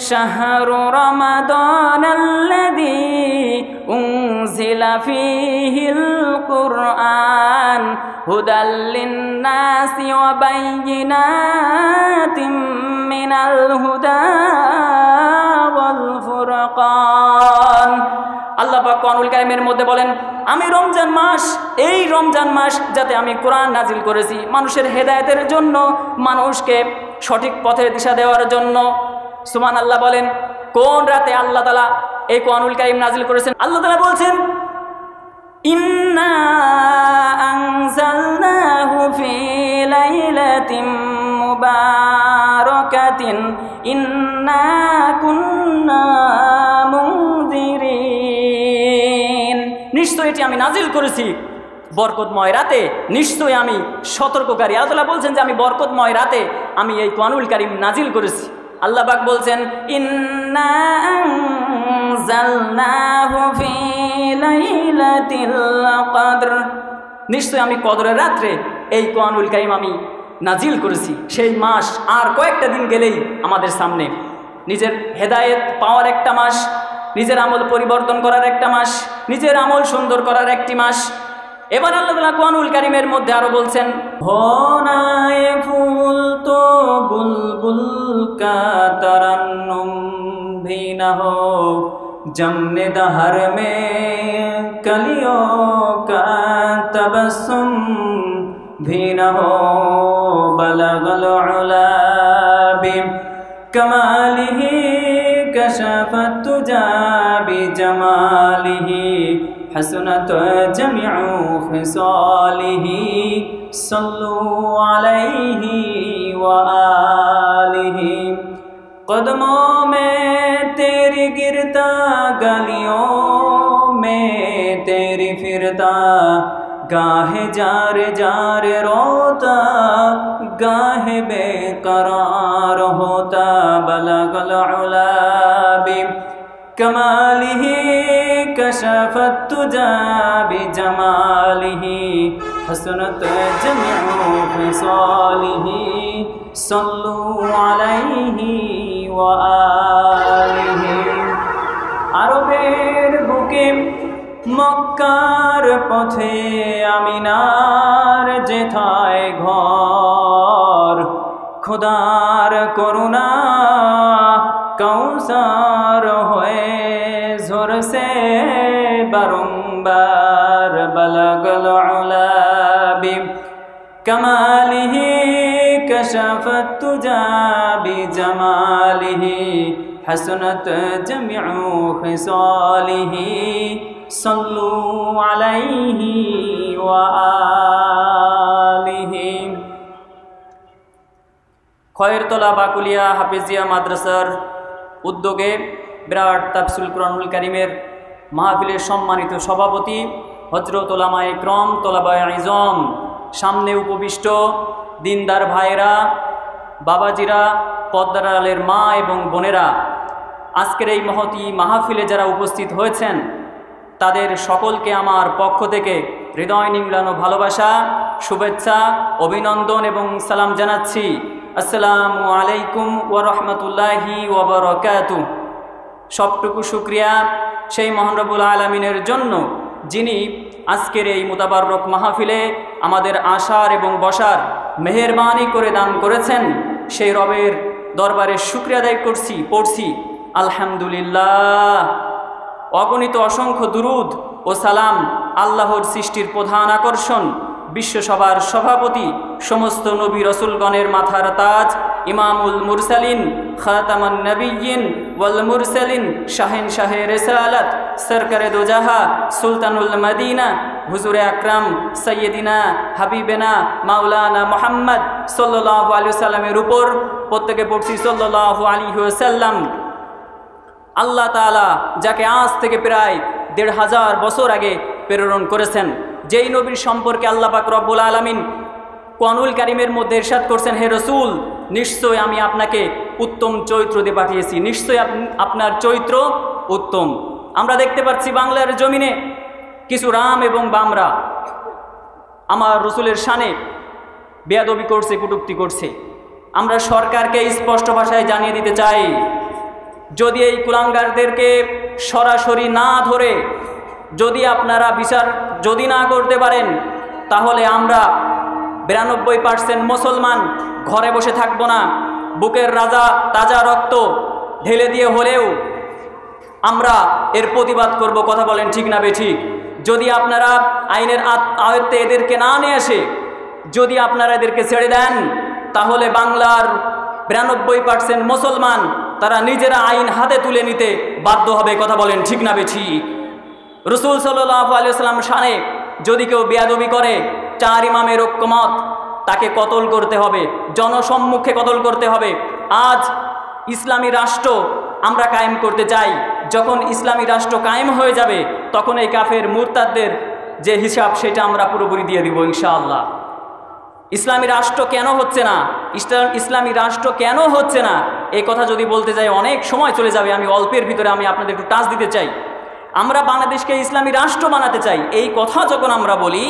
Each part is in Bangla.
শাহরু রমাদানাল্লাযী উনজিলা ফীহিল কুরআন হুদাল লিন-নাসি ওয়া বায়্যিনাতিম মিনাল হুদা ওয়াল ফুরকান। আল্লাহ পাক কোরআনুল কারীমের মধ্যে বলেন, আমি রমজান মাস, এই রমজান মাস যাতে আমি কোরআন নাজিল করেছি মানুষের হেদায়েতের জন্য, মানুষকে সঠিক পথের দিশা দেওয়ার জন্য। সুবহানাল্লাহ বলেন, কোন রাতে আল্লাহ তাআলা এই কোরআনুল কারীম নাজিল করেছেন? আল্লাহ তাআলা বলছেন, ইন্না আনজালনাহু ফি লাইলাতিন মুবারাকাতিন ইন্না কুন্না মুনজিরিন। নিশ্চয় এটি আমি নাজিল করেছি বরকতময় রাতে, নিশ্চয় আমি সতর্ককারী। আল্লাহ তাআলা বলছেন যে আমি বরকতময় রাতে আমি এই কোরআনুল কারীম নাজিল করেছি। আল্লাহ পাক বলছেন, ইন্না আনজালনাহু ফি লাইলাতিল কদর, নিশ্চয় আমি কদরের রাত্রে এই কোরআনুল কারীম আমি নাজিল করেছি। সেই মাস আর কয়েকটা দিন গেলেই আমাদের সামনে। নিজের হেদায়েত পাওয়ার একটা মাস, নিজের আমল পরিবর্তন করার একটা মাস, নিজের আমল সুন্দর করার একটি মাস। এবার আল্লাহ তাআলা কোরআনুল কারীমের মধ্যে আরো বলছেন, হোনায় ফুল তো বুলবুল কা তরন্নুম भी न हो, जमने दहर में कलियों का तबस्सुम भी न हो, बलगल उला बिकमालिही कशफत तुजा बिजमालिही हसनत जमीउ खिसालिही सल्लु अलैहि व आलिही। कदमों में तेरी गिरता, गलियों में तेरी फिरता, गाहे जार जार रोता, गाहे बेकरार होता, बलगल उला बिकमालिही कशफत तुजा बिजमालिही हसनत जमीउ खिसालिही सल्लु अलैहि व आलिही। আরবের বুকে মক্কার পথে আমিনার যেথায় ঘর, খোদার করুণা কৌসার হয়ে ঝরছে বারংবার, বলগল উলা বিকমালিহি कशफत तुजा बिजमालिही हसनत जमीउ खिसालिही सल्लु अलैहि व आलिही। খয়েরতলা বাকুলিয়া হাফিজিয়া মাদ্রাসার উদ্যোগে বিরাট তাফসিরুল কুরআনুল কারীমের মাহফিলের সম্মানিত সভাপতি হযরত উলামায়ে ইকরাম, তোলাবায়ে ইলম, সামনে উপবিষ্ট দিনদার ভাইরা, বাবাজিরা, পর্দার আড়ালের মা এবং বোনেরা, আজকের এই মহতী মাহফিলে যারা উপস্থিত হয়েছেন তাদের সকলকে আমার পক্ষ থেকে হৃদয় নিংড়ানো ভালোবাসা, শুভেচ্ছা, অভিনন্দন এবং সালাম জানাচ্ছি। আসসালামু আলাইকুম ওয়া রাহমাতুল্লাহি ওয়া বারাকাতুহু। সবটুকু শুকরিয়া সেই মহান রব্বুল আলামিনের জন্য যিনি আজকের এই মুতাবাররক মাহফিলে আমাদের আসার এবং বসার মেহেরবানি করে দান করেছেন। সেই রবের দরবারে শুকরিয়া আদায় পড়ছি আলহামদুলিল্লাহ। অগণিত অসংখ্য দুরুদ ও সালাম আল্লাহর সৃষ্টির প্রধান আকর্ষণ, বিশ্বসভার সভাপতি, সমস্ত নবী রসুলগণের মাথার তাজ, ইমামুল মুরসালিন, খাতামান নবিয়্যিন ওয়াল মুরসালিন, শাহেনশাহে রিসালাত, সরকারে দোজাহা, সুলতানুল মদিনা, হুজুরে আকরাম সৈয়দিনা হাবিবেনা মাওলানা মুহাম্মদ সাল্লাল্লাহু আলাইহি ওয়াসাল্লামের উপর প্রত্যেকে পড়ছি সাল্লাল্লাহু আলাইহি ওয়াসাল্লাম। আল্লাহ তাআলা যাকে আজ থেকে প্রায় ১৫০০ বছর আগে প্রেরণ করেছেন, যেই নবীর সম্পর্কে আল্লাহ পাক রব্বুল আলামিন কোরআনুল কারীমের মধ্যে ইরশাদ করছেন, হে রাসূল, নিশ্চয় আমি আপনাকে উত্তম চরিত্র দিয়ে পাঠিয়েছি, নিশ্চয় আপনার চরিত্র উত্তম। আমরা দেখতে পাচ্ছি বাংলার জমিনে কিছু রাম এবং বামরা আমার রসুলের শানে বেয়াদবি করছে, কটূক্তি করছে। আমরা সরকারকে স্পষ্ট ভাষায় জানিয়ে দিতে চাই, যদি এই কুলাঙ্গারদেরকে সরাসরি না ধরে যদি আপনারা বিচার যদি না করতে পারেন, তাহলে আমরা 92% মুসলমান ঘরে বসে থাকবো না। বুকের রাজা তাজা রক্ত ঢেলে দিয়ে হলেও আমরা এর প্রতিবাদ করব। কথা বলেন ঠিক না বেঠিক? যদি আপনারা আইনের আয়ত্তে এদেরকে না নিয়ে আসে, যদি আপনারা এদেরকে ছেড়ে দেন, তাহলে বাংলার 92% মুসলমান তারা নিজেরা আইন হাতে তুলে নিতে বাধ্য হবে। কথা বলেন ঠিক না বেঠিক? রাসূল সাল্লাল্লাহু আলাইহি ওয়াসাল্লাম শানে যদি কেউ বেয়াদবি করে, 4 ইমামের ঐক্যমত, তাকে কতল করতে হবে, জনসম্মুখে কতল করতে হবে। আজ ইসলামী রাষ্ট্র আমরা কায়েম করতে চাই। যখন ইসলামী রাষ্ট্র কায়েম হয়ে যাবে, তখন এই কাফের মুরতাদদের যে হিসাব সেটা আমরা পুরোপুরি দিয়ে দিব ইনশাআল্লাহ। ইসলামী রাষ্ট্র কেন হচ্ছে না, ইসলামী রাষ্ট্র কেন হচ্ছে না, এই কথা যদি বলতে যাই অনেক সময় চলে যাবে। আমি অল্পের ভিতরে আমি আপনাদের একটু টাচ দিতে চাই। আমরা বাংলাদেশকে ইসলামী রাষ্ট্র বানাতে চাই, এই কথা যখন আমরা বলি,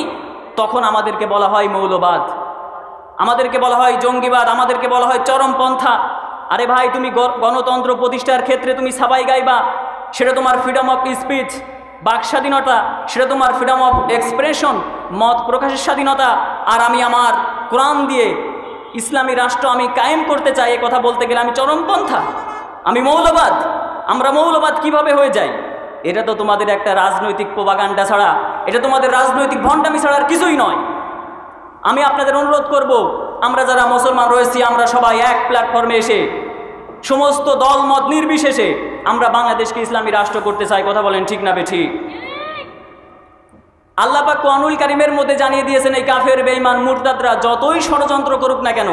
তখন আমাদেরকে বলা হয় মৌলবাদ, আমাদেরকে বলা হয় জঙ্গিবাদ, আমাদেরকে বলা হয় চরমপন্থা। আরে ভাই, তুমি গণতন্ত্র প্রতিষ্ঠার ক্ষেত্রে তুমি সাবাই গাইবা, সেটা তোমার ফ্রিডম অফ স্পিচ, বাক স্বাধীনতা, সেটা তোমার ফ্রিডম অফ এক্সপ্রেশন, মত প্রকাশের স্বাধীনতা। আর আমি আমার কোরআন দিয়ে ইসলামী রাষ্ট্র আমি কায়েম করতে চাই, এ কথা বলতে গেলে আমি চরমপন্থা, আমি মৌলবাদ। আমরা মৌলবাদ কিভাবে হয়ে যাই? এটা তো তোমাদের একটা রাজনৈতিক প্রোপাগান্ডা ছাড়া, এটা তোমাদের রাজনৈতিক ভণ্ডামি ছাড়া আর কিছুই নয়। আমি আপনাদের অনুরোধ করব, আমরা যারা মুসলমান রয়েছি, আমরা সবাই এক প্ল্যাটফর্মে এসে সমস্ত দলমত নির্বিশেষে আমরা বাংলাদেশকে ইসলামী রাষ্ট্র করতে চাই। কথা বলেন ঠিক না বেঠিক? আল্লাহ পাক কোরআনুল কারীমের মধ্যে জানিয়ে দিয়েছেন, এই কাফের বেঈমান মুরতাদরা যতই ষড়যন্ত্র করুক না কেন,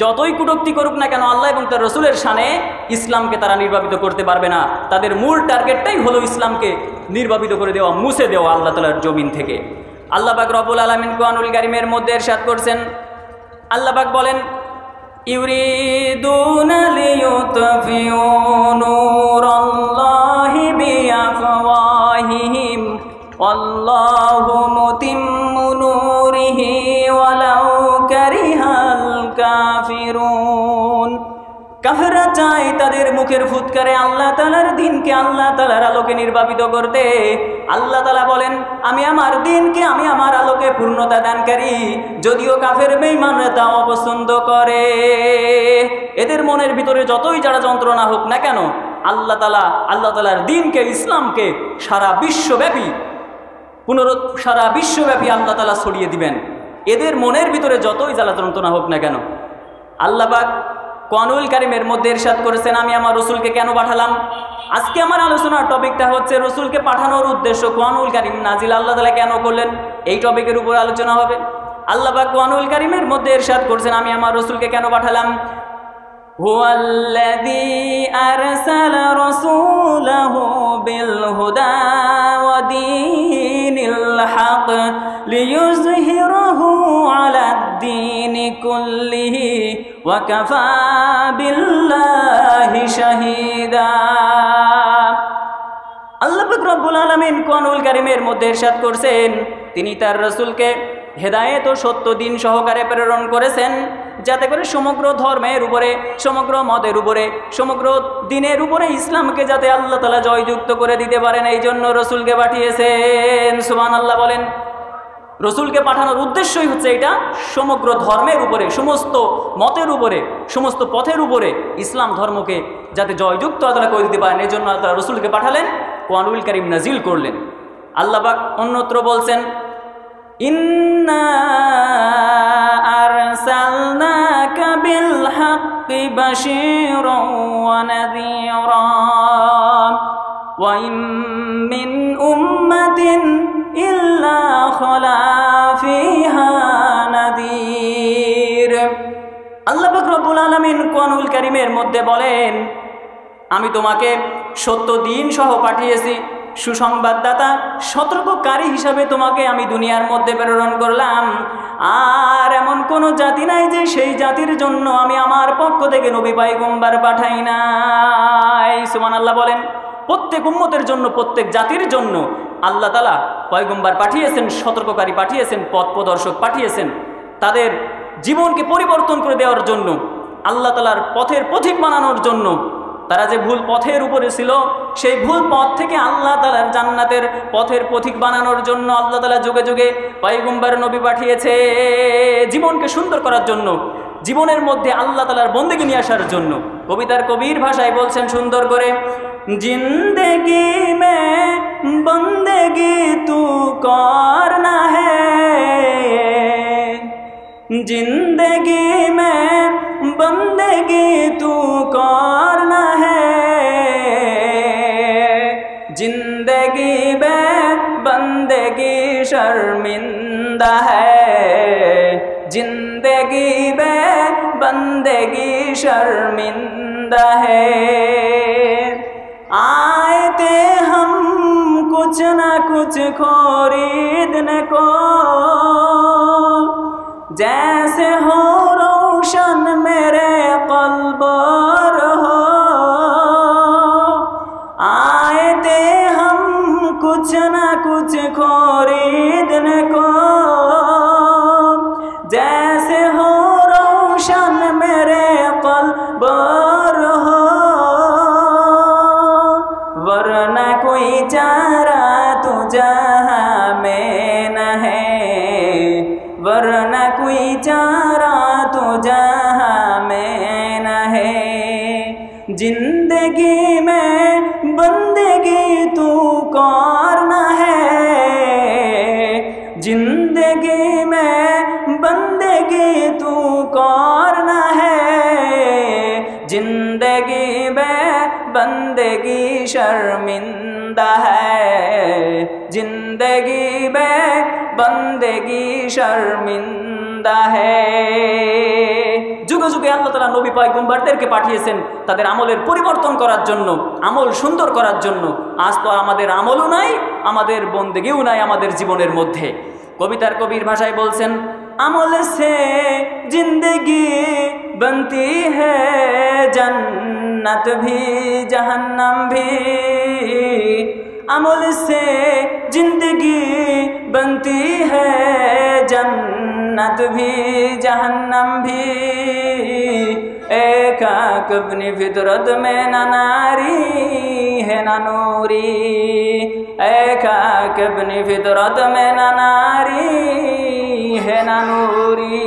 যতই কটূক্তি করুক না কেন, আল্লাহ এবং তার রাসূলের শানে ইসলামকে তারা নির্বাপিত করতে পারবে না। তাদের মূল টার্গেটটাই হলো ইসলামকে নির্বাপিত করে দেওয়া, মুছে দেওয়া আল্লাহ তাআলার জমিন থেকে। আল্লাহ পাক রব্বুল আলামিন কোরআনুল কারীমের মধ্যে ইরশাদ করছেন, আল্লাহ পাক বলেন, ইউরিদুনা লিইউতফিউ নূরাল্লাহি বিআফওয়াহিহিম ওয়াল্লাহু মুতিম্মু নূরিহি ওয়ালাউ কারিহাল কাফিরুন। কাফেররা চায় তাদের মুখের ফুৎকারে আল্লাহ তাআলার দ্বীনকে, আল্লাহ তাআলার আলোকে নির্বাপিত করতে। আল্লাহ তাআলা বলেন, আমি আমার দ্বীনকে, আমি আমার আলোকে পূর্ণতা দানকারী। যদিও কাফের বেঈমানরা তা অপছন্দ করে, এদের মনের ভিতরে যতই যারা যন্ত্রণা হোক না কেন, আল্লাহ তাআলার দ্বীনকে, ইসলামকে সারা বিশ্বব্যাপী আল্লাহ তাআলা ছড়িয়ে দিবেন। এদের মনের ভিতরে যতই জ্বালা যন্ত্রণা হোক না কেন। আল্লাহ পাক কোরআনুল কারীমের মধ্যে ইরশাদ করেছেন, আমি আমার রাসূলকে কেন পাঠালাম। আজকে আমার আলোচনার টপিকটা হচ্ছে রাসূলকে পাঠানোর উদ্দেশ্য, কোরআনুল কারীম নাজিল আল্লাহ তাআলা কেন করলেন, এই টপিকের উপর আলোচনা হবে। আল্লাহ পাক কোরআনুল কারীমের মধ্যে ইরশাদ করেছেন, আমি আমার রাসূলকে কেন পাঠালাম। হুয়াল্লাযী আরসালা রাসূলাহু বিল হুদা ওয়া দীনিল হক লিইয়ুযহিরাহু আলাদ-দীনি কুল্লিহি ওয়া কাফা বিল্লাহি শাহীদা। আল্লাহ পাক রব্বুল আলামিন কোরআনুল কারীমের মধ্যে ইরশাদ করছেন, তিনি তার রাসূলকে হেদায়েত ও সত্য দিন সহকারে প্রেরণ করেছেন, যাতে করে সমগ্র ধর্মের উপরে, সমগ্র মতের উপরে, সমগ্র দিনের উপরে ইসলামকে যাতে আল্লাহ তাআলা জয়যুক্ত করে দিতে পারেন, এই জন্য রাসূলকে পাঠিয়েছেন। সুবহানাল্লাহ বলেন। রাসূলকে পাঠানোর উদ্দেশ্যই হচ্ছে এটা, সমগ্র ধর্মের উপরে, সমস্ত মতের উপরে, সমস্ত পথের উপরে ইসলাম ধর্মকে যাতে জয়যুক্ত আল্লাহ করে দিতে পারেন, এই জন্য আল্লাহ রাসূলকে পাঠালেন, কোরআনুল কারীম নাজিল করলেন। আল্লাহ পাক অন্যত্র বলছেন, ইন্না আরসালনাকা বিল হাক্কি বাশীরান ওয়া নাযীরা ওয়া ইন মিন উম্মাতিন ইল্লা খালা ফিহা নাযীর। আল্লাহ পাক রব্বুল আলামিন কোরআনুল কারীমের মধ্যে বলেন, আমি তোমাকে সত্য দিন সহ পাঠিয়েছি, সুসংবাদদাতা, সতর্ককারী হিসাবে তোমাকে আমি দুনিয়ার মধ্যে প্রেরণ করলাম। আর এমন কোনো জাতি নাই যে সেই জাতির জন্য আমি আমার পক্ষ থেকে নবী পয়গম্বর পাঠাই নাই। সুবহানাল্লাহ বলেন। প্রত্যেক উম্মতের জন্য, প্রত্যেক জাতির জন্য আল্লাহ তাআলা পয়গম্বর পাঠিয়েছেন, সতর্ককারী পাঠিয়েছেন, পথ প্রদর্শক পাঠিয়েছেন, তাদের জীবনকে পরিবর্তন করে দেওয়ার জন্য, আল্লাহ তাআলার পথের পথিক বানানোর জন্য তারা যে ভুল পথের উপরে ছিল, সেই ভুল পথ থেকে আল্লাহ তাআলার জান্নাতের পথের পথিক বানানোর জন্য আল্লাহ তাআলা যুগে যুগে পয়গম্বর নবী পাঠিয়েছে, জীবনকে সুন্দর করার জন্য, জীবনের মধ্যে আল্লাহ তাআলার বন্দেগী নিয়ে আসার জন্য। কবিতার কবির ভাষায় বলছেন সুন্দর করে, জিন্দেগি মে বন্দেগি তু করনা হ্যায়, জিন্দেগি মে বন্দেগি তু করনা হ্যায়, জিন্দেগি বে বন্দেগি শর্মিন্দা হ্যায়, जिंदगी बे बंदगी शर्मिंदा है। आए थे हम कुछ न कुछ खरीदने को, जैसे हो रोशन मेरे क़ल्ब हो। आए थे हम कुछ न कुछ खरीदने को, जैसे हो रोशन मेरे क़ल्ब हो। वरना कोई चारा तो जहाँ में न है, वरना कोई चारा तो जहाँ में न है। जिंदगी में बंदगी तू करना है, जिंदगी में बंदगी तू करना है, जिंदगी में बंदगी शर्मिंदा है, जिंदगी में बंदगी शर्मिंदा है। যুগে যুগে আল্লাহ তাআলা নবী পয়গম্বরদেরকে পাঠিয়েছেন তাদের আমলের পরিবর্তন করার জন্য, আমল সুন্দর করার জন্য। আজ তো আমাদের আমলও নাই, আমাদের বন্দেগীও নাই আমাদের জীবনের মধ্যে। কবিতার কবির ভাষায় বলছেন, अमल से जिंदगी बनती है, जन्नत भी जहन्नम भी। अमल से जिंदगी बनती है, जन्नत भी जहन्नम भी। एक अपनी फितरत में न नारी है न नूरी, एक अपनी फितरत में न नारी है न नूरी।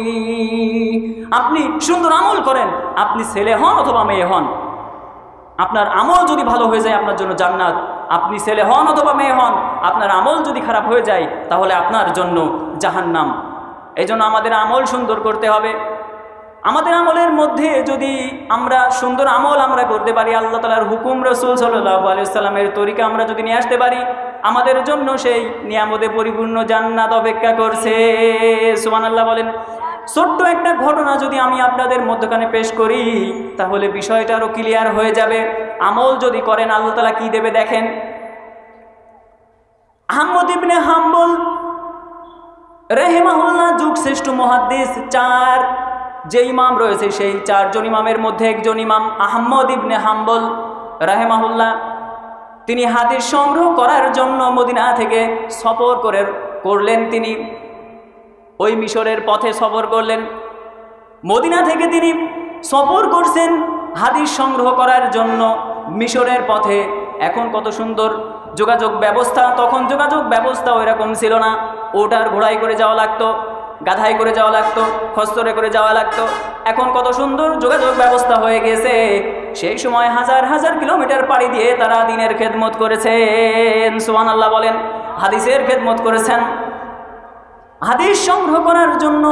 আপনি সুন্দর আমল করেন, আপনি ছেলে হন অথবা মেয়ে হন, আপনার আমল যদি ভালো হয়ে যায় আপনার জন্য জান্নাত। আপনি ছেলে হন অথবা মেয়ে হন, আপনার আমল যদি খারাপ হয়ে যায় তাহলে আপনার জন্য জাহান্নাম। এই জন্য আমাদের আমল সুন্দর করতে হবে। আমাদের আমলের মধ্যে যদি আমরা সুন্দর আমল আমরা করতে পারি, আল্লাহ তাআলার হুকুম, রাসূল সাল্লাল্লাহু আলাইহি ওয়াসাল্লামের তরিকা আমরা যদি নিয়ে আসতে পারি, আমাদের জন্য সেই নিয়ামতে পরিপূর্ণ জান্নাত অপেক্ষা করছে। সুবহানাল্লাহ বলেন। ছোট্ট একটা ঘটনা যদি আমি আপনাদের মধ্যখানে পেশ করি তাহলে বিষয়টা আরো ক্লিয়ার হয়ে যাবে। আমল যদি করেন আল্লাহ তাআলা কি দেবে দেখেন। আহমদ ইবনে হাম্বল রাহিমাহুল্লাহ যুগ শ্রেষ্ঠ মুহাদ্দিস, চার যে ইমাম রয়েছে সেই চারজন ইমামের মধ্যে একজন ইমাম আহমদ ইবনে হাম্বল রাহিমাহুল্লাহ, তিনি হাদিস সংগ্রহ করার জন্য মদিনা থেকে সফর করলেন। তিনি ওই মিশরের পথে সফর করলেন। মদিনা থেকে তিনি সফর করছেন হাদিস সংগ্রহ করার জন্য মিশরের পথে। এখন কত সুন্দর যোগাযোগ ব্যবস্থা, তখন যোগাযোগ ব্যবস্থা ওইরকম ছিল না। ওটার ঘোড়ায় করে যাওয়া লাগতো, গাধায় করে যাওয়া লাগতো, খচ্চরে করে যাওয়া লাগতো। এখন কত সুন্দর যোগাযোগ ব্যবস্থা হয়ে গেছে। সেই সময় হাজার হাজার কিলোমিটার পাড়ি দিয়ে তারা দ্বীনের খেদমত করেছেন। সুবহানাল্লাহ বলেন। হাদিসের খেদমত করেছেন। হাদিস সংগ্রহ করার জন্য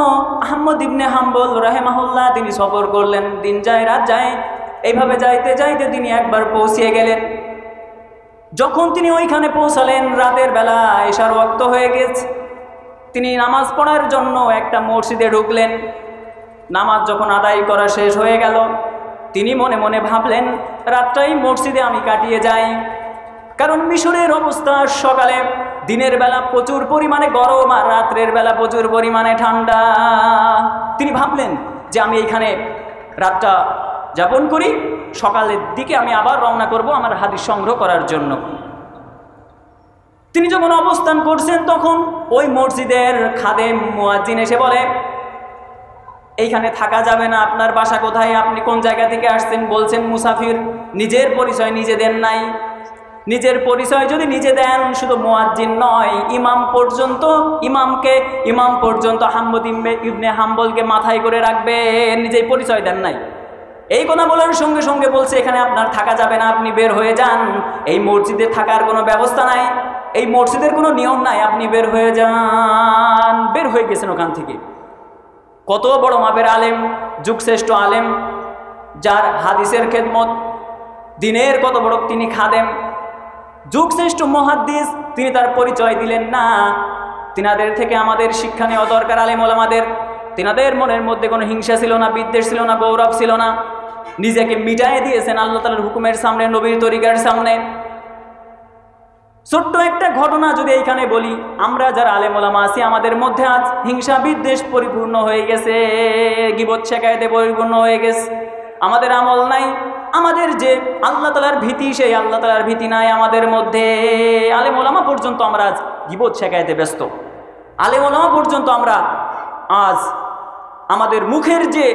আহমদ ইবনে হাম্বল রাহিমাহুল্লাহ তিনি সফর করলেন। দিন যায় রাত যায়, এইভাবে যাইতে যাইতে তিনি একবার পৌঁছিয়ে গেলেন। যখন তিনি ওইখানে পৌঁছালেন রাতের বেলা, এশার ওয়াক্ত হয়ে গেছে। তিনি নামাজ পড়ার জন্য একটা মসজিদে ঢুকলেন। নামাজ যখন আদায় করা শেষ হয়ে গেল, তিনি মনে মনে ভাবলেন রাতটাই মসজিদে আমি কাটিয়ে যাই। কারণ মিশরের অবস্থা সকালে দিনের বেলা প্রচুর পরিমাণে গরম আর রাত্রের বেলা প্রচুর পরিমাণে ঠান্ডা। তিনি ভাবলেন যে আমি এইখানে রাতটা যাপন করি, সকালের দিকে আমি আবার রওনা করব আমার হাদিস সংগ্রহ করার জন্য। তিনি যখন অবস্থান করছেন তখন ওই মসজিদের খাদেম মুয়াজ্জিন এসে বলে, এইখানে থাকা যাবে না, আপনার বাসা কোথায়, আপনি কোন জায়গা থেকে আসছেন? বলছেন মুসাফির। নিজের পরিচয় নিজে দেন নাই। নিজের পরিচয় যদি নিজে দেন, শুধু মুয়াজ্জিন নয়, ইমাম পর্যন্ত আহমদ ইবনে হাম্বলকে মাথায় করে রাখবেন, নিজেই পরিচয় দেন নাই। এই কথা বলার সঙ্গে সঙ্গে বলছে এখানে আপনার থাকা যাবে না, আপনি বের হয়ে যান। এই মসজিদে থাকার কোনো ব্যবস্থা নাই, এই মসজিদের কোনো নিয়ম নাই, আপনি বের হয়ে যান। বের হয়ে গেছেন ওখান থেকে। কত বড় মাপের আলেম, যুগশ্রেষ্ঠ আলেম, যার হাদিসের খেদমত, দিনের কত বড় তিনি খাদেম, যুগশ্রেষ্ঠ মুহাদ্দিস, তিনি তার পরিচয় দিলেন না। তিনাদের থেকে আমাদের শিক্ষা নেওয়া দরকার। আলেম ওলামাদের, তিনাদের মনের মধ্যে কোনো হিংসা ছিল না, বিদ্বেষ ছিল না, গৌরব ছিল না। নিজেকে মিটায়ে দিয়েছেন আল্লাহ তাআলার হুকুমের সামনে, নবীর তরিকার সামনে। ছোট্ট একটা ঘটনা যদি এইখানে বলি, আমরা যারা আলেম ওলামা আছি, আমাদের মধ্যে আজ হিংসা বিদ্বেষ পরিপূর্ণ হয়ে গেছে, গীবত শেখায়েতে পরিপূর্ণ হয়ে গেছে। আমাদের আমল নাই, আমাদের যে আল্লাহ তাআলার ভীতি, সেই আল্লাহ তাআলার ভীতি নাই আমাদের মধ্যে। আলেম ওলামা পর্যন্ত আমরা আজ গীবত শেখায়েতে ব্যস্ত। আলেম ওলামা পর্যন্ত আমরা আজ আমাদের মুখের যে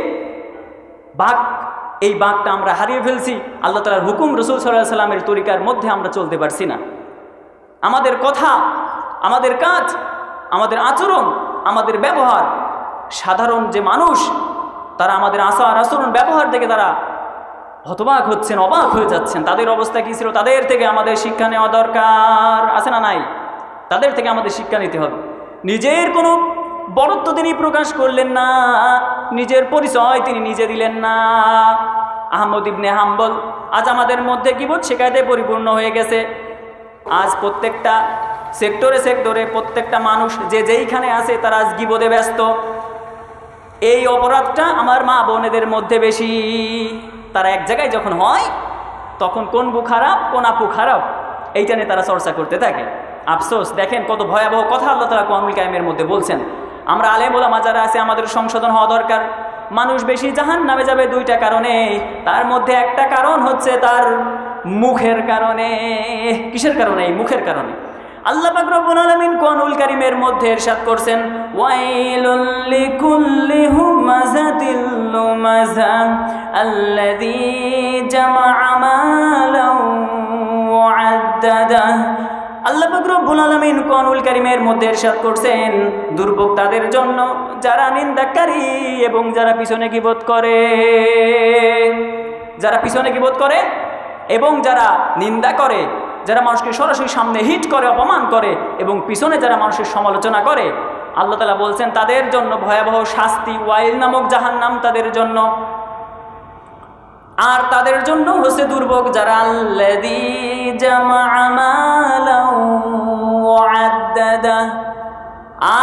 বাক, এই বাকটা আমরা হারিয়ে ফেলছি। আল্লাহ তাআলার হুকুম, রাসূল সাল্লাল্লাহু আলাইহি সাল্লামের তরিকার মধ্যে আমরা চলতে পারছি না। আমাদের কথা, আমাদের কাজ, আমাদের আচরণ, আমাদের ব্যবহার, সাধারণ যে মানুষ তারা আমাদের আচার আচরণ ব্যবহার থেকে তারা হতবাক হচ্ছেন, অবাক হয়ে যাচ্ছেন। তাদের অবস্থা কী ছিল, তাদের থেকে আমাদের শিক্ষা নেওয়া দরকার, আছে না নাই? তাদের থেকে আমাদের শিক্ষা নিতে হবে। নিজের কোনো বড়ত্ব তিনি প্রকাশ করলেন না, নিজের পরিচয় তিনি নিজে দিলেন না। আহমদ ইবনে হাম্বল আজ আমাদের মধ্যে গীবত শেখায়েতে পরিপূর্ণ হয়ে গেছে। আজ প্রত্যেকটা সেক্টরে প্রত্যেকটা মানুষ যে যেইখানে আছে তারা আজ গীবতে ব্যস্ত। এই অপরাধটা আমার মা বোনেদের মধ্যে বেশি। তারা এক জায়গায় যখন হয় তখন কোন বউ খারাপ, কোন আপু খারাপ, এইটা নিয়ে তারা চর্চা করতে থাকে। আফসোস, দেখেন কত ভয়াবহ কথা আল্লাহ তাআলা কোরআনুল কারীমের মধ্যে বলছেন। আমরা আলেম ওলামা যারা আছে, আমাদের সংশোধন হওয়া দরকার। মানুষ বেশি জাহান্নামে যাবে দুইটা কারণে, তার মধ্যে একটা কারণ হচ্ছে তার মুখের কারণে। কিসের কারণে? এই মুখের কারণে। আল্লাহ পাক রব্বুল আলামিন কোরআনুল কারীমের মধ্যে ইরশাদ করছেন, ওয়াইলুল লিকুল্লি হুমাযাতিল লুমাযা আল্লাযী জামাআ মালান ওয়া আদ্দাদা। আল্লাহ পাক রব্বুল আলামিন কোরআনুল কারীমের মধ্যে ইরশাদ করছেন, দুর্ভোগ তাদের জন্য যারা নিন্দাকারী এবং যারা পিছনে গীবত করে। যারা পিছনে গীবত করে এবং যারা নিন্দা করে, যারা মানুষকে সরাসরি সামনে হিট করে, অপমান করে এবং পিছনে যারা মানুষের সমালোচনা করে, আল্লাহ তাআলা বলছেন তাদের জন্য ভয়াবহ শাস্তি, ওয়াইল নামক জাহান্নাম তাদের জন্য। আর তাদের জন্য হচ্ছে দুর্ভোগ যারা আল্লাযী জামাআ মালান ওয়া আদ্দাদা,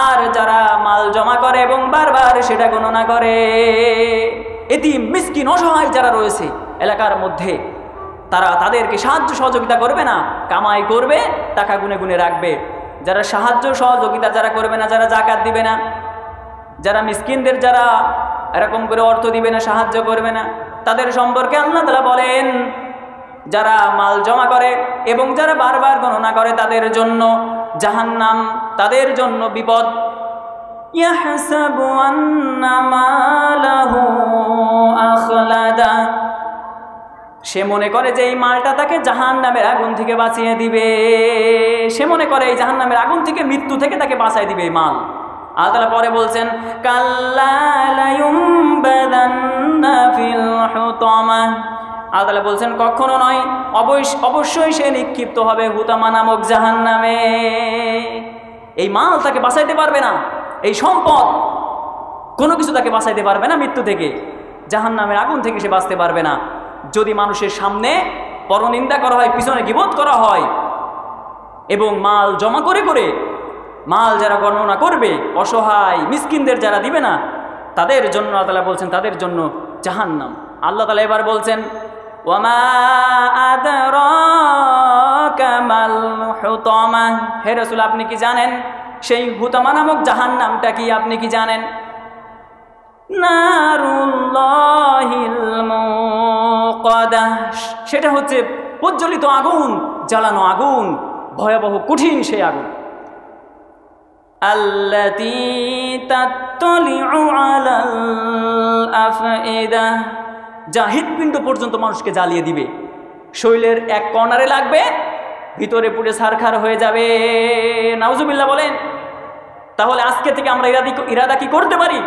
আর যারা মাল জমা করে এবং বারবার সেটা গণনা করে। এতিম মিসকিন অসহায় যারা রয়েছে এলাকার মধ্যে, তারা তাদেরকে সাহায্য সহযোগিতা করবে না, কামাই করবে, টাকা গুনে গুনে রাখবে। যারা সাহায্য সহযোগিতা যারা করবে না, যারা যাকাত দিবে না, যারা মিসকিনদের যারা এরকম করে অর্থ দিবে না, সাহায্য করবে না, তাদের সম্পর্কে আল্লাহ তাআলা বলেন যারা মাল জমা করে এবং যারা বারবার গণনা করে তাদের জন্য জাহান্নাম, তাদের জন্য বিপদ। ইয়াহসাবু আন্না মালাহু আখলাদা, সে মনে করে যে এই মালটা তাকে জাহান্নামের আগুন থেকে বাঁচিয়ে দিবে। সে মনে করে এই জাহান্নামের আগুন থেকে, মৃত্যু থেকে তাকে বাঁচিয়ে দিবে এই মাল। আল্লাহ তাআলা পরে বলছেন, কাল্লা লা ইউমবাদান্না ফিল হুতামা। আল্লাহ তাআলা বলছেন কখনো নয়, অবশ্যই সে নিক্ষিপ্ত হবে হুতামা নামক জাহান্নামে। এই মাল তাকে বাঁচাইতে পারবে না, এই সম্পদ কোনো কিছু তাকে বাঁচাইতে পারবে না মৃত্যু থেকে, জাহান্নামের আগুন থেকে সে বাঁচতে পারবে না। যদি মানুষের সামনে পরনিন্দা করা হয়, পিছনে গীবত করা হয় এবং মাল জমা করে করে মাল যারা গণনা করবে, অসহায় মিসকিনদের যারা দিবে না, তাদের জন্য আল্লাহ তাআলা বলছেন তাদের জন্য জাহান্নাম। আল্লাহ তাআলা এবার বলছেন, ওয়ামা আদরাকা মাল হুতামা, হে রাসূল আপনি কি জানেন সেই হুতামা নামক জাহান্নামটা কি? আপনি কি জানেন? নারুল্লাহিল মুকাদা, সেটা হচ্ছে প্রজ্বলিত আগুন, জ্বালানো আগুন, ভয়াবহ কঠিন সেই আগুন। আল্লাতী তাত্তালিউ আলাল আফইদা, যা হৃৎপিণ্ড পর্যন্ত মানুষকে জ্বালিয়ে দিবে। শরীরের এক কর্নারে লাগবে, ভিতরে পুড়ে ছারখার হয়ে যাবে। নাউজুবিল্লাহ বলেন। তাহলে আজকে থেকে আমরা ইরাদা কি করতে পারি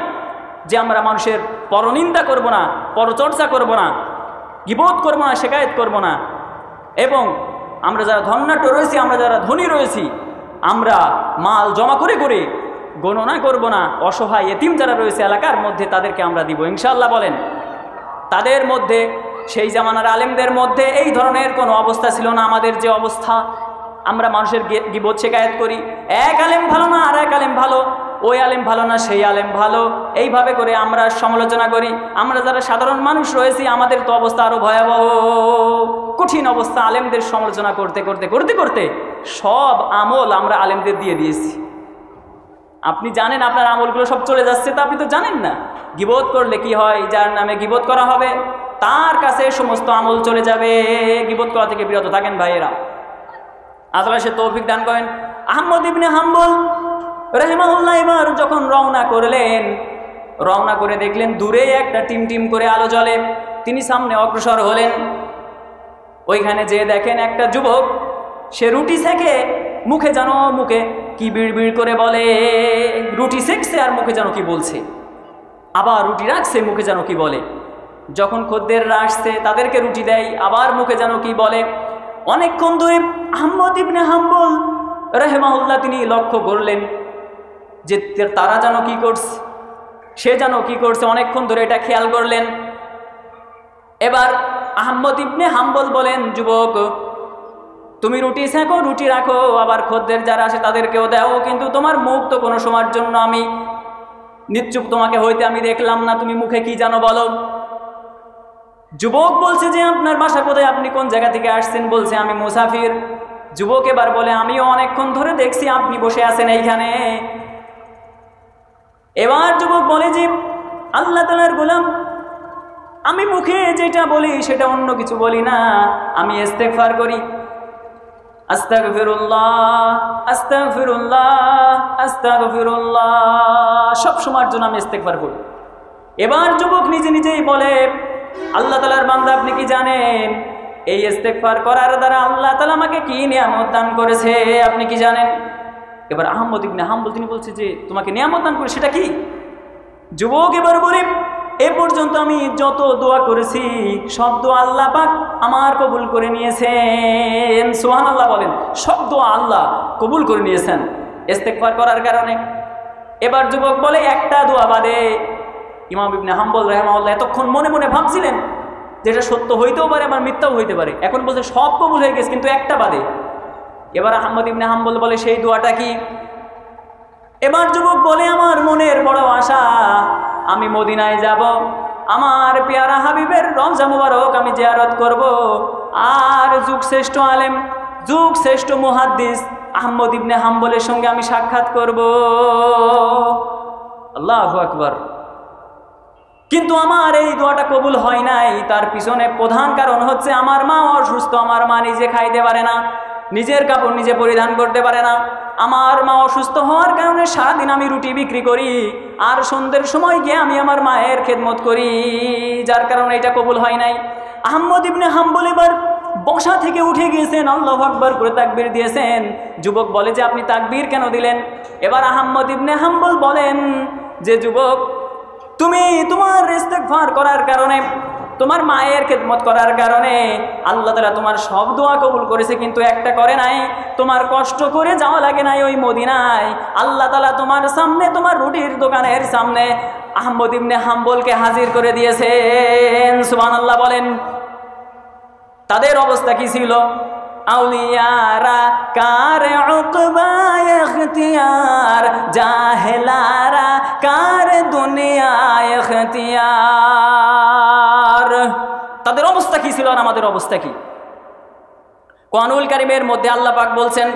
যে আমরা মানুষের পরনিন্দা করব না, পরচর্চা করব না, গীবত করব না, শিকায়েত করব না। এবং আমরা যারা ধন্যাঢ্য রয়েছি, আমরা যারা ধনী রয়েছি, আমরা মাল জমা করে করে গণনা করব না। অসহায় এতিম যারা রয়েছে এলাকার মধ্যে তাদেরকে আমরা দিব ইনশাআল্লাহ বলেন। তাদের মধ্যে, সেই জামানার আলেমদের মধ্যে এই ধরনের কোনো অবস্থা ছিল না আমাদের যে অবস্থা। আমরা মানুষের গীবত শিকায়েত করি, এক আলেম ভালো না আর এক আলেম ভালো, ওই আলেম ভালো না সেই আলেম ভালো, এইভাবে করে আমরা সমালোচনা করি। আমরা যারা সাধারণ মানুষ রয়েছি আমাদের তো অবস্থা আরও ভয়াবহ, কঠিন অবস্থা। আলেমদের সমালোচনা করতে করতে করতে করতে সব আমল আমরা আলেমদের দিয়ে দিয়েছি। আপনি জানেন আপনার আমলগুলো সব চলে যাচ্ছে, তা আপনি তো জানেন না। গীবত করলে কি হয়, যার নামে গীবত করা হবে তার কাছে সমস্ত আমল চলে যাবে। গীবত করা থেকে বিরত থাকেন ভাইয়েরা, আল্লাহ সে তৌফিক দান করেন। আহমদ ইবনে হাম্বল রাহিমাহুল্লাহ এবার যখন রওনা করলেন, রওনা করে দেখলেন দূরে একটা টিম করে আলো জ্বলে। তিনি সামনে অগ্রসর হলেন। ওইখানে যে দেখেন একটা যুবক, সে রুটি সেকে মুখে যেন মুখে কি বিড় করে বলে, রুটি সেকছে আর মুখে যেন কি বলছে, আবার রুটি রাখছে মুখে যেন কি বলে। যখন খদ্দেররা আসছে তাদেরকে রুটি দেয়, আবার মুখে যেন কি বলে। অনেকক্ষণ ধরে আহমদ ইবনে হাম্বল রাহিমাহুল্লাহ তিনি লক্ষ্য করলেন যে তারা যেন কি করছে, সে যেন কি করছে, অনেকক্ষণ ধরে এটা খেয়াল করলেন। এবার আহমদ ইবনে হাম্বল বলেন, যুবক তুমি রুটি সেঁকো, রুটি রাখো, আবার খদ্দের যারা আসে তাদেরকেও দাও, কিন্তু তোমার মুখ তো কোনো সময়ের জন্য আমি নিশ্চুপ তোমাকে হইতে আমি দেখলাম না, তুমি মুখে কি জানো বলো। যুবক বলছে যে আপনার বাসা কোথায়, আপনি কোন জায়গা থেকে আসছেন? বলছে আমি মুসাফির। যুবক এবার বলে আমিও অনেকক্ষণ ধরে দেখছি আপনি বসে আছেন এইখানে। এবার যুবক বলে যে আল্লাহ তাআলার গোলাম, আমি মুখে যেটা বলি সেটা অন্য কিছু বলি না, আমি ইস্তেগফার করি। আস্তাগফিরুল্লাহ আস্তাগফিরুল্লাহ আস্তাগফিরুল্লাহ, সব সময়ের জন্য আমি ইস্তেগফার করি। এবার যুবক নিজে নিজেই বলে, আল্লাহ তাআলার বান্দা আপনি কি জানেন এই ইস্তেগফার করার দ্বারা আল্লাহ তাআলা আমাকে কি নিয়ামত দান করেছে, আপনি কি জানেন? এবার আহমদ ইবনে হাম্বল তিনি বলছে যে তোমাকে নিয়ামত দান করে সেটা কি? যুবক এবার বলে এ পর্যন্ত আমি যত দোয়া করেছি সব দোয়া আল্লাহ পাক আমার কবুল করে নিয়েছেন। সুবহানাল্লাহ বলেন। সব দোয়া আল্লাহ কবুল করে নিয়েছেন ইস্তেগফার করার কারণে। এবার যুবক বলে একটা দোয়া বাদে। ইমাম ইবনে হাম্বল রাহিমাহুল্লাহ এতক্ষণ মনে মনে ভাবছিলেন যেটা সত্য হইতেও পারে আবার মিথ্যাও হইতে পারে, এখন বলছে সব কবুল হয়ে গেছে কিন্তু একটা বাদে। এবার আহমদ ইবনে হাম্বল বলে সেই দোয়াটা কি? এবার যুবক বলে আমার মনের বড় আশা, আমি মদিনায় যাব, আমার পেয়ারা হাবিবের রওজা মুবারক আমি জিয়ারত করব, আর যুগ শ্রেষ্ঠ আলেম, যুগ শ্রেষ্ঠ মুহাদ্দিস আহমদ ইবনে হাম্বলের সঙ্গে আমি সাক্ষাৎ করব। আল্লাহু আকবার। কিন্তু আমার এই দোয়াটা কবুল হয় নাই। তার পিছনে প্রধান কারণ হচ্ছে আমার মা অসুস্থ, আমার মা নিজে খাইতে পারে না, নিজের কাপড় নিজে পরিধান করতে পারে না। আমার মা অসুস্থ হওয়ার কারণে সারাদিন আমি রুটি বিক্রি করি, আর সন্ধ্যের সময় গিয়ে আমি আমার মায়ের খেদমত করি, যার কারণে এটা কবুল হয় নাই। আহমদ ইবনে হাম্বল এবার বসা থেকে উঠে গিয়েছেন, আল্লাহু আকবার করে তাকবীর দিয়েছেন। যুবক বলে যে আপনি তাকবীর কেন দিলেন? এবার আহমদ ইবনে হাম্বল বলেন যে যুবক তুমি তোমার ইস্তেগফার করার কারণে, তোমার মায়ের খেদমত করার কারণে আল্লাহ তাআলা তোমার সব দোয়া কবুল করেছে, কিন্তু একটা করে নাই, তোমার কষ্ট করে যাওয়া লাগে নাই ওই মদিনায়। আল্লাহ তাআলা তোমার সামনে, তোমার রুটির দোকানের সামনে আহমদ ইবনে হাম্বলকে হাজির করে দিয়েছেন। সুবহানাল্লাহ বলেন। তাদের অবস্থা কি ছিল? আউলিয়ারা কার উকবা ইখতিয়ার, জাহেলারা কার দুনিয়া ইখতিয়ার। তাদের অবস্থা কি ছিল আর আমাদের অবস্থা কি? কোরআনুল কারীমের মধ্যে আল্লাহ পাক বলছেন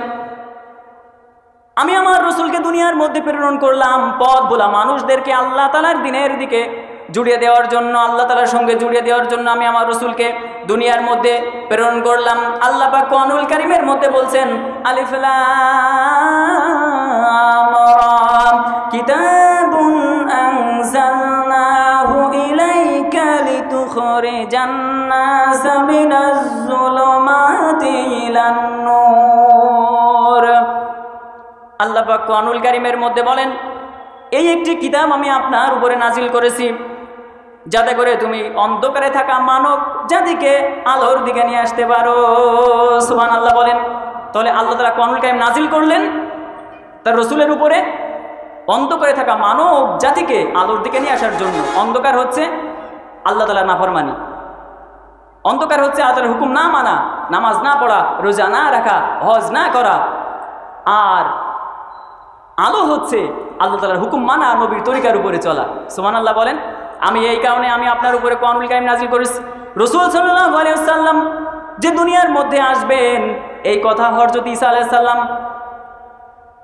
আমি আমার রাসূলকে দুনিয়ার মধ্যে প্রেরণ করলাম পথ ভোলা মানুষদেরকে আল্লাহ তাআলার দ্বীনের দিকে জুড়িয়ে দেওয়ার জন্য, আল্লাহ তাআলার সঙ্গে জুড়িয়ে দেওয়ার জন্য আমি আমার রাসূলকে দুনিয়ার মধ্যে প্রেরণ করলাম। আল্লাহ পাক কোরআনুল কারীমের মধ্যে বলছেন আলিফ লাম রা কিতাবুন আনজালনাহু ইলাইকা লিতুখরিজান নাস মিনাজ যুলুমাতি ইলান নূর। আল্লাহ পাক কোরআনুল কারীমের মধ্যে বলেন, এই একটি কিতাব আমি আপনার উপরে নাজিল করেছি যাতে করে তুমি অন্ধকারে থাকা মানব জাতিকে আলোর দিকে নিয়ে আসতে পারো। সুবহানাল্লাহ বলেন। তাহলে আল্লাহ তাআলা কোরআনুল কারীম নাজিল করলেন তার রাসূলের উপরে অন্ধকারে থাকা মানব জাতিকে আলোর দিকে নিয়ে আসার জন্য। অন্ধকার হচ্ছে আল্লাহ তাআলার নাফরমানি, অন্ধকার হচ্ছে আল্লাহর হুকুম না মানা, নামাজ না পড়া, রোজা না রাখা, হজ না করা। আর আলো হচ্ছে আল্লাহ তাআলার হুকুম মানা, নবীর তরিকার উপরে চলা। সুবহানাল্লাহ বলেন। আমি এই কারণে আমি আপনার উপরে কোরআনুল কারীম নাজিল করেছি। রাসূল সাল্লাল্লাহু আলাইহি ওয়াসাল্লাম যে দুনিয়ার মধ্যে আসবেন, এই কথা হযরত ঈসা আলাইহিস সালাম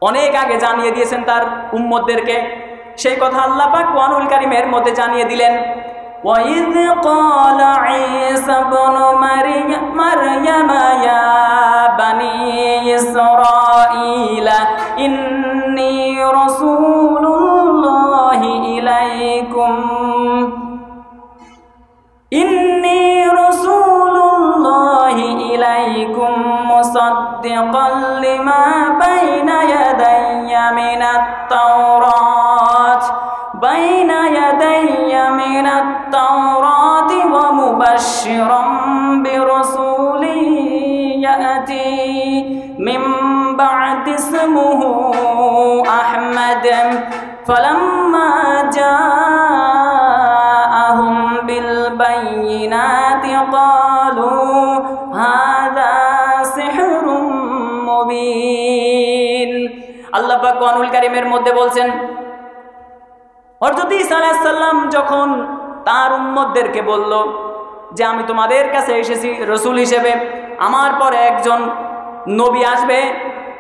অনেক আগে জানিয়ে দিয়েছেন তার উম্মতদেরকে। সেই কথা আল্লাহ পাক কোরআনুল কারীমের মধ্যে জানিয়ে দিলেন। وَإِذْ قَالَ عِيسَى ابْنُ مَرْيَمَ يَا بَنِي إِسْرَائِيلَ إِنِّي رَسُولُ اللَّهِ إِلَيْكُمْ مُصَدِّقًا لِمَا بَيْنَ يَدَيَّ مِنَ التَّوْرَاةِ وَمُبَشِّرًا بِرَسُولٍ يَأْتِي مِن بَعْدِي اسْمُهُ أَحْمَدُ فَلَمَّا جَاءَهُم بِالْبَيِّنَاتِ قَالُوا هَذَا سِحْرٌ মুবিন। আল্লাহ পাক কোরআনুল কারীমের মধ্যে বলছেন, হযরত ঈসা আলাইহিস সালাম যখন তার উম্মতদেরকে বলল যে আমি তোমাদের কাছে এসেছি রাসূল হিসেবে, আমার পরে একজন নবী আসবে,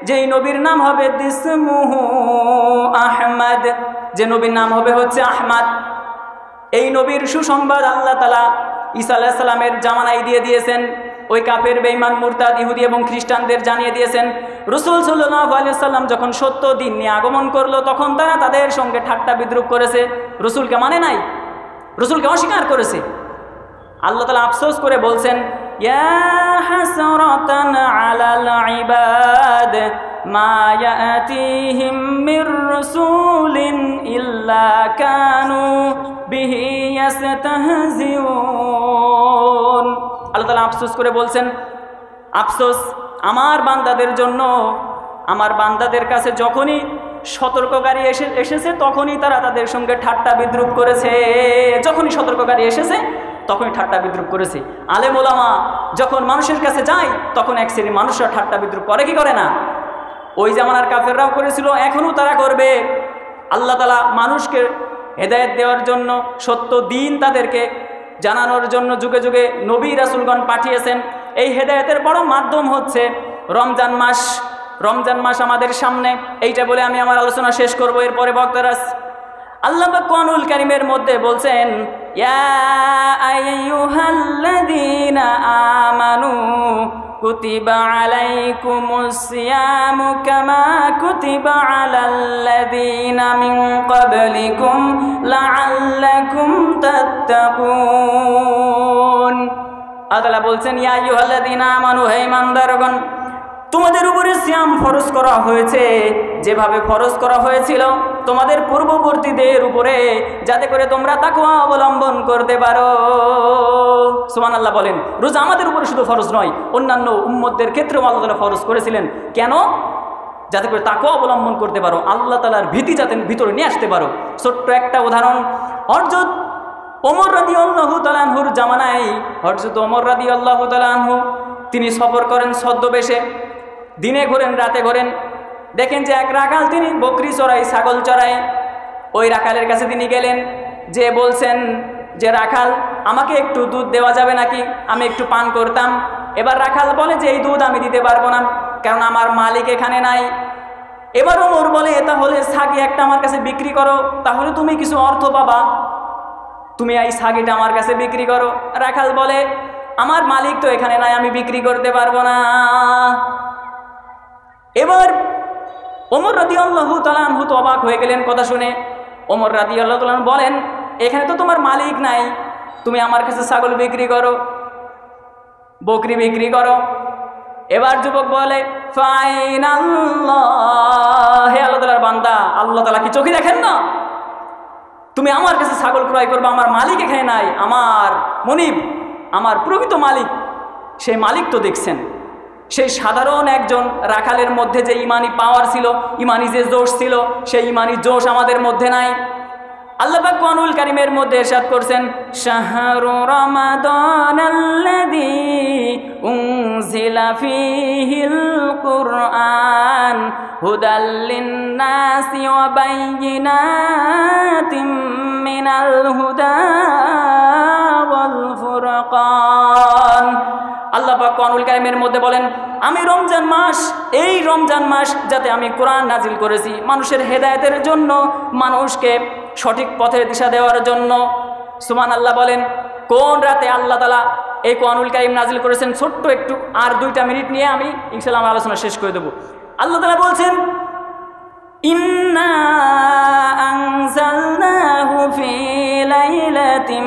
যেই নবীর নাম হবে ইসমুহু আহমদ, যে নবীর নাম হবে হচ্ছে আহমদ। এই নবীর সুসংবাদ আল্লাহ তাআলা ঈসা আলাইহিস সালামের জামানায় দিয়ে দিয়েছেন। ওই কাফের বেঈমান মুরতাদ ইহুদি এবং খ্রিস্টানদের জানিয়ে দিয়েছেন। রাসূল সাল্লাল্লাহু আলাইহি ওয়াসাল্লাম যখন সত্য দিন নিয়ে আগমন করলো, তখন তারা তাদের সঙ্গে ঠাট্টা বিদ্রূপ করেছে, রাসূলকে মানে নাই, রাসূলকে অস্বীকার করেছে। আল্লাহ তাআলা আফসোস করে বলছেন, ইয়া হাসরাতান আলাল ইবাদ মা ইয়াতিহিম মির রাসূলিন ইল্লা কানু বিহি ইস্তাহজিউন। আল্লাহ তাআলা আফসোস করে বলছেন, আফসোস আমার বান্দাদের জন্য, আমার বান্দাদের কাছে যখনই সতর্ককারী এসেছে তখনই তারা তাদের সঙ্গে ঠাট্টা বিদ্রূপ করেছে। যখনই সতর্ককারী এসেছে তখনই ঠাট্টা বিদ্রূপ করেছে। আলেম ওলামা যখন মানুষের কাছে যায় তখন এক শ্রেণীর মানুষরা ঠাট্টা বিদ্রূপ করে কি করে না? ওই জামানার কাফেররাও করেছিল, এখনও তারা করবে। আল্লাহ তাআলা মানুষকে হেদায়েত দেওয়ার জন্য, সত্য দিন তাদেরকে জানানোর জন্য যুগে যুগে নবী রাসূলগণ পাঠিয়েছেন। এই হেদায়েতের বড় মাধ্যম হচ্ছে রমজান মাস। রমজান মাস আমাদের সামনে, এইটা বলে আমি আমার আলোচনা শেষ করব। এরপরে বক্তারা আল্লাহ পাক কোরআনুল কারীমের মধ্যে বলছেন, ইয়া আইয়ুহাল্লাযীনা আমানু কুতিবা আলাইকুমুস সিয়ামু কামা কুতিবা আলাল্লাযীনা মিন ক্বাবলিকুম লাআল্লাকুম তাত্তাকুন। আল্লাহ বলছেন, ইয়া আইয়ুহাল্লাযীনা আমানু, হে ঈমানদারগণ, তোমাদের উপরে সিয়াম ফরজ করা হয়েছে যেভাবে ফরজ করা হয়েছিল তোমাদের পূর্ববর্তীদের উপরে, যাতে করে তোমরা তাকওয়া অবলম্বন করতে পারো। সুবহানাল্লাহ বলেন। রোজা আমাদের উপরে শুধু ফরজ নয়, অন্যান্য উম্মতদের ক্ষেত্রেও আল্লাহ তাআলা ফরজ করেছিলেন। কেন? যাতে করে তাকওয়া অবলম্বন করতে পারো, আল্লাহ তাআলার ভীতি যাতে ভিতরে নিয়ে আসতে পারো। ছোট্ট একটা উদাহরণ, হযরত ওমর রাদিয়াল্লাহু তাআলা আনহুর জামানায় হযরত ওমর রাদিয়াল্লাহু তাআলা আনহু তিনি সফর করেন ছদ্মবেশে, দিনে ঘোরেন রাতে ঘোরেন। দেখেন যে এক রাখাল তিনি বকরি চড়ায়, ছাগল চড়ায়। ওই রাখালের কাছে তিনি গেলেন, যে বলছেন যে রাখাল আমাকে একটু দুধ দেওয়া যাবে নাকি, আমি একটু পান করতাম। এবার রাখাল বলে যে এই দুধ আমি দিতে পারবো না, কারণ আমার মালিক এখানে নাই। এবার ওমর বলে তাহলে ছাগি একটা আমার কাছে বিক্রি করো, তাহলে তুমি কিছু অর্থ পাবা, তুমি এই ছাগিটা আমার কাছে বিক্রি করো। রাখাল বলে আমার মালিক তো এখানে নাই, আমি বিক্রি করতে পারবো না। এবার ওমর রাদিয়াল্লাহু তাআলা আনহু তো অবাক হয়ে গেলেন কথা শুনে। ওমর রাদিয়াল্লাহু তাআলা বলেন, এখানে তো তোমার মালিক নাই, তুমি আমার কাছে ছাগল বিক্রি করো, বকরি বিক্রি করো। এবার যুবক বলে ফাইনাল্লাহ, হে আল্লাহ তাআলার বান্দা, আল্লাহ তাআলা কি চোখে দেখেন না? তুমি আমার কাছে ছাগল ক্রয় করবে, আমার মালিক এখানে নাই, আমার মনিব, আমার প্রকৃত মালিক, সেই মালিক তো দেখছেন। সেই সাধারণ একজন রাখালের মধ্যে যে ইমানি পাওয়ার ছিল, ইমানি যে জোশ ছিল, সেই ইমানি জোশ আমাদের মধ্যে নাই। আল্লাহ পাক কোরআনুল কারীমের মধ্যে ইরশাদ করছেন, শাহরু রমাদানাল্লাযী উনজিলা ফীহিল কুরআন হুদাল লিন-নাসি ওয়া বায়্যিনাতিম মিনাল হুদা ওয়াল ফুরকান। আল্লাহ পাক কোরআনুল কারীমের মধ্যে বলেন, আমি রমজান মাস, এই রমজান মাস যাতে আমি কোরআন নাজিল করেছি মানুষের হেদায়েতের জন্য, মানুষকে সঠিক পথের দিশা দেওয়ার জন্য। সুবহানাল্লাহ বলেন। কোন রাতে আল্লাহ তাআলা এই কোরআনুল কারীম নাজিল করেছেন? ছোট্ট একটু আর 2টা মিনিট নিয়ে আমি ইনশাআল্লাহ আমার আলোচনা শেষ করে দেব। আল্লাহ তাআলা বলছেন, ইন্না আনজালনাহু ফি লাইলাতিন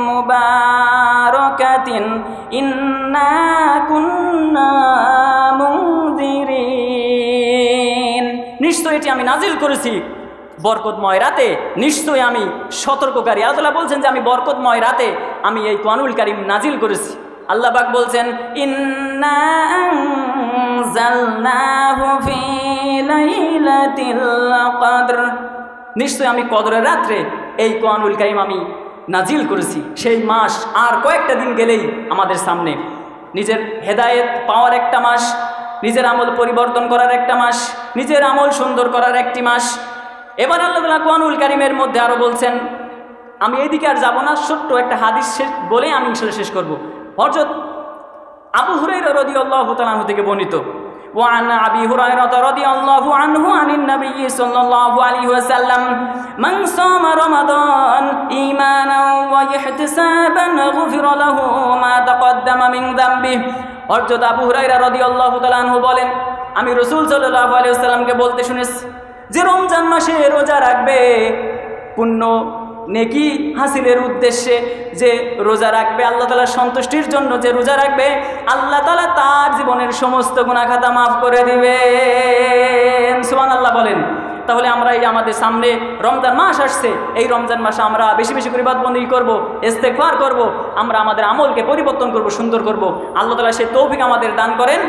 মুবারাকাতিন ইন্না কুন্না মুনজিরিন। নিশ্চয় এটি আমি নাজিল করেছি বরকতময় রাতে, নিশ্চয় আমি সতর্ককারী। আল্লাহ তাআলা বলছেন যে আমি বরকতময় রাতে আমি এই কোরআনুল কারীম নাজিল করেছি। আল্লাহ পাক বলছেন, ইন্না আনজালনাহু ফি লাইলাতিল কদর, নিশ্চয় আমি কদরের রাত্রে এই কোরআনুল কারীম আমি নাজিল করেছি। সেই মাস আর কয়েকটা দিন গেলেই আমাদের সামনে। নিজের হেদায়েত পাওয়ার একটা মাস, নিজের আমল পরিবর্তন করার একটা মাস, নিজের আমল সুন্দর করার একটি মাস। এবার আল্লাহ তাআলা কোরআনুল কারীমের মধ্যে আরো বলছেন, আমি এইদিকে আর যাব না, ছোট্ট একটা হাদিস বলে আমি ইনশাআল্লাহ শেষ করব। হযরত আবু হুরায়রা রাদিয়াল্লাহু তাআলা আনহু থেকে বর্ণিত, وعن أبي هريرة رضي الله عنه عن النبي صلى الله عليه وسلم من صام رمضان إيمانا واحتسابا غفر له ما تقدم من ذنبه। হযরত আবু হুরায়রা রাদিয়াল্লাহু তাআলা আনহু বলেন, আমি রাসূল সাল্লাল্লাহু আলাইহি ওয়াসাল্লামকে বলতে শুনেছি যে রমজান মাসে রোজা রাখবে, পুণ্য নেকি হাসিলের উদ্দেশ্যে যে রোজা রাখবে, আল্লাহ তাআলার সন্তুষ্টির জন্য যে রোজা রাখবে, আল্লাহ তাআলা তার জীবনের সমস্ত গুনাহ খাতা মাফ করে দিবেন। সুবহানাল্লাহ বলেন। তাহলে আমরা এই আমাদের সামনে রমজান মাস আসছে, এই রমজান মাসে আমরা বেশি বেশি করে ইবাদত বন্দেগী করব, ইস্তেগফার করব, আমরা আমাদের আমলকে পরিবর্তন করব, সুন্দর করব। আল্লাহ তাআলা সেই তৌফিক আমাদের দান করেন।